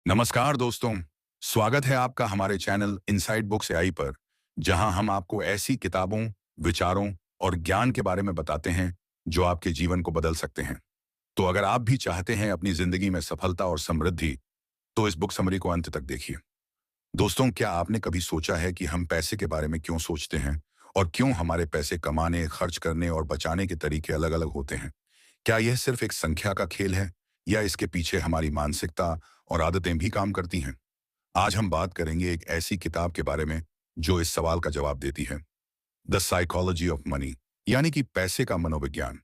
नमस्कार दोस्तों। स्वागत है आपका हमारे चैनल इनसाइड बुक्स एआई पर, जहां हम आपको ऐसी किताबों, विचारों और ज्ञान के बारे में बताते हैं जो आपके जीवन को बदल सकते हैं। तो अगर आप भी चाहते हैं अपनी जिंदगी में सफलता और समृद्धि, तो इस बुक समरी को अंत तक देखिए। दोस्तों, क्या आपने कभी सोचा है कि हम पैसे के बारे में क्यों सोचते हैं और क्यों हमारे पैसे कमाने, खर्च करने और बचाने के तरीके अलग-अलग होते हैं? क्या यह सिर्फ एक संख्या का खेल है या इसके पीछे हमारी मानसिकता और आदतें भी काम करती हैं? आज हम बात करेंगे एक ऐसी किताब के बारे में जो इस सवाल का जवाब देती है। द साइकोलॉजी ऑफ मनी, यानी कि पैसे का मनोविज्ञान।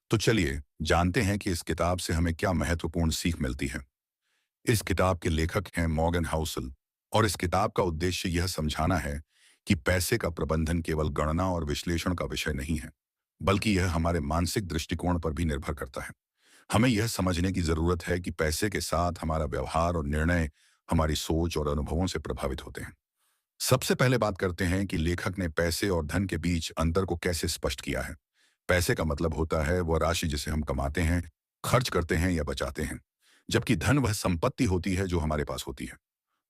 तो चलिए जानते हैं कि इस किताब से हमें क्या महत्वपूर्ण सीख मिलती है। इस किताब के लेखक हैं मॉर्गन हाउसल और इस किताब का उद्देश्य यह समझाना है कि पैसे का प्रबंधन केवल गणना और विश्लेषण का विषय नहीं है, बल्कि यह हमारे मानसिक दृष्टिकोण पर भी निर्भर करता है। हमें यह समझने की जरूरत है कि पैसे के साथ हमारा व्यवहार और निर्णय हमारी सोच और अनुभवों से प्रभावित होते हैं। सबसे पहले बात करते हैं कि लेखक ने पैसे और धन के बीच अंतर को कैसे स्पष्ट किया है। पैसे का मतलब होता है वह राशि जिसे हम कमाते हैं, खर्च करते हैं या बचाते हैं, जबकि धन वह संपत्ति होती है जो हमारे पास होती है।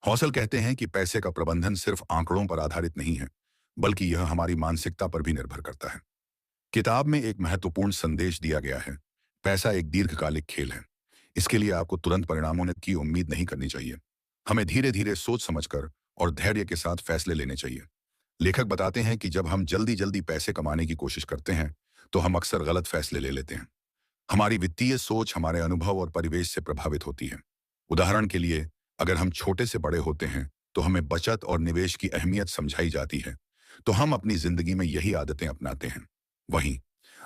हौसल कहते हैं कि पैसे का प्रबंधन सिर्फ आंकड़ों पर आधारित नहीं है, बल्कि यह हमारी मानसिकता पर भी निर्भर करता है। किताब में एक महत्वपूर्ण संदेश दिया गया है। पैसा एक दीर्घकालिक खेल है। इसके लिए आपको तुरंत परिणामों की उम्मीद नहीं करनी चाहिए। हमें धीरे धीरे सोच समझकर और धैर्य के साथ फैसले लेने चाहिए। लेखक बताते हैं कि जब हम जल्दी जल्दी पैसे कमाने की कोशिश करते हैं, तो हम अक्सर गलत फैसले ले लेते हैं। हमारी वित्तीय सोच हमारे अनुभव और परिवेश से प्रभावित होती है। उदाहरण के लिए, अगर हम छोटे से बड़े होते हैं, तो हमें बचत और निवेश की अहमियत समझाई जाती है, तो हम अपनी जिंदगी में यही आदतें अपनाते हैं। वहीं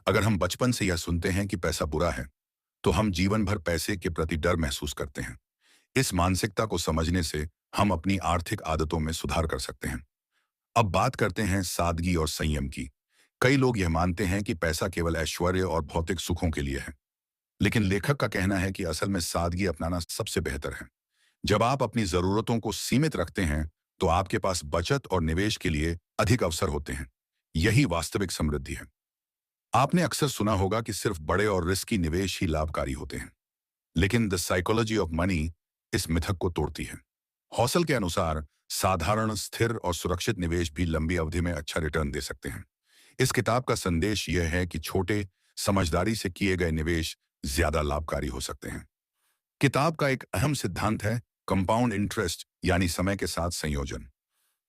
अगर हम बचपन से यह सुनते हैं कि पैसा बुरा है, तो हम जीवन भर पैसे के प्रति डर महसूस करते हैं। इस मानसिकता को समझने से हम अपनी आर्थिक आदतों में सुधार कर सकते हैं। अब बात करते हैं सादगी और संयम की। कई लोग यह मानते हैं कि पैसा केवल ऐश्वर्य और भौतिक सुखों के लिए है, लेकिन लेखक का कहना है कि असल में सादगी अपनाना सबसे बेहतर है। जब आप अपनी जरूरतों को सीमित रखते हैं, तो आपके पास बचत और निवेश के लिए अधिक अवसर होते हैं। यही वास्तविक समृद्धि है। आपने अक्सर सुना होगा कि सिर्फ बड़े और रिस्की निवेश ही लाभकारी होते हैं, लेकिन द साइकोलॉजी ऑफ मनी इस मिथक को तोड़ती है। हौसल के अनुसार साधारण, स्थिर और सुरक्षित निवेश भी लंबी अवधि में अच्छा रिटर्न दे सकते हैं। इस किताब का संदेश यह है कि छोटे, समझदारी से किए गए निवेश ज्यादा लाभकारी हो सकते हैं। किताब का एक अहम सिद्धांत है कंपाउंड इंटरेस्ट, यानी समय के साथ संयोजन।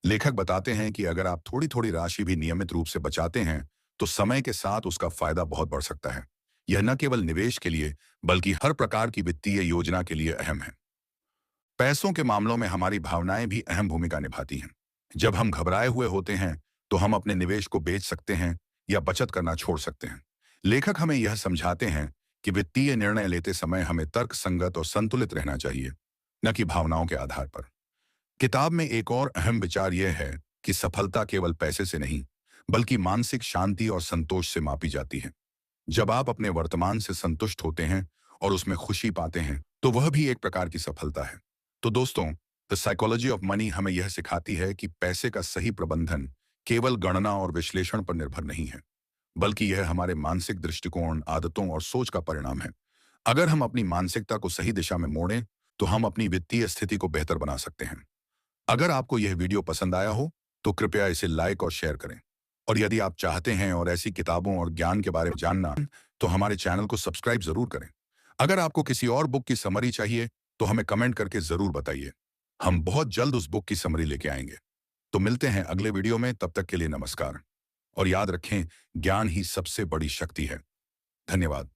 लेखक बताते हैं कि अगर आप थोड़ी थोड़ी राशि भी नियमित रूप से बचाते हैं, तो समय के साथ उसका फायदा बहुत बढ़ सकता है। यह न केवल निवेश के लिए, बल्कि हर प्रकार की वित्तीय योजना के लिए अहम है। पैसों के मामलों में हमारी भावनाएं भी अहम भूमिका निभाती हैं। जब हम घबराए हुए होते हैं, तो हम अपने निवेश को बेच सकते हैं या बचत करना छोड़ सकते हैं। लेखक हमें यह समझाते हैं कि वित्तीय निर्णय लेते समय हमें तर्क संगत और संतुलित रहना चाहिए, न कि भावनाओं के आधार पर। किताब में एक और अहम विचार यह है कि सफलता केवल पैसे से नहीं, बल्कि मानसिक शांति और संतोष से मापी जाती है। जब आप अपने वर्तमान से संतुष्ट होते हैं और उसमें खुशी पाते हैं, तो वह भी एक प्रकार की सफलता है। तो दोस्तों, द साइकोलॉजी ऑफ मनी हमें यह सिखाती है कि पैसे का सही प्रबंधन केवल गणना और विश्लेषण पर निर्भर नहीं है, बल्कि यह हमारे मानसिक दृष्टिकोण, आदतों और सोच का परिणाम है। अगर हम अपनी मानसिकता को सही दिशा में मोड़ें, तो हम अपनी वित्तीय स्थिति को बेहतर बना सकते हैं। अगर आपको यह वीडियो पसंद आया हो, तो कृपया इसे लाइक और शेयर करें। और यदि आप चाहते हैं और ऐसी किताबों और ज्ञान के बारे में जानना, तो हमारे चैनल को सब्सक्राइब जरूर करें। अगर आपको किसी और बुक की समरी चाहिए, तो हमें कमेंट करके जरूर बताइए। हम बहुत जल्द उस बुक की समरी लेके आएंगे। तो मिलते हैं अगले वीडियो में, तब तक के लिए नमस्कार। और याद रखें, ज्ञान ही सबसे बड़ी शक्ति है। धन्यवाद।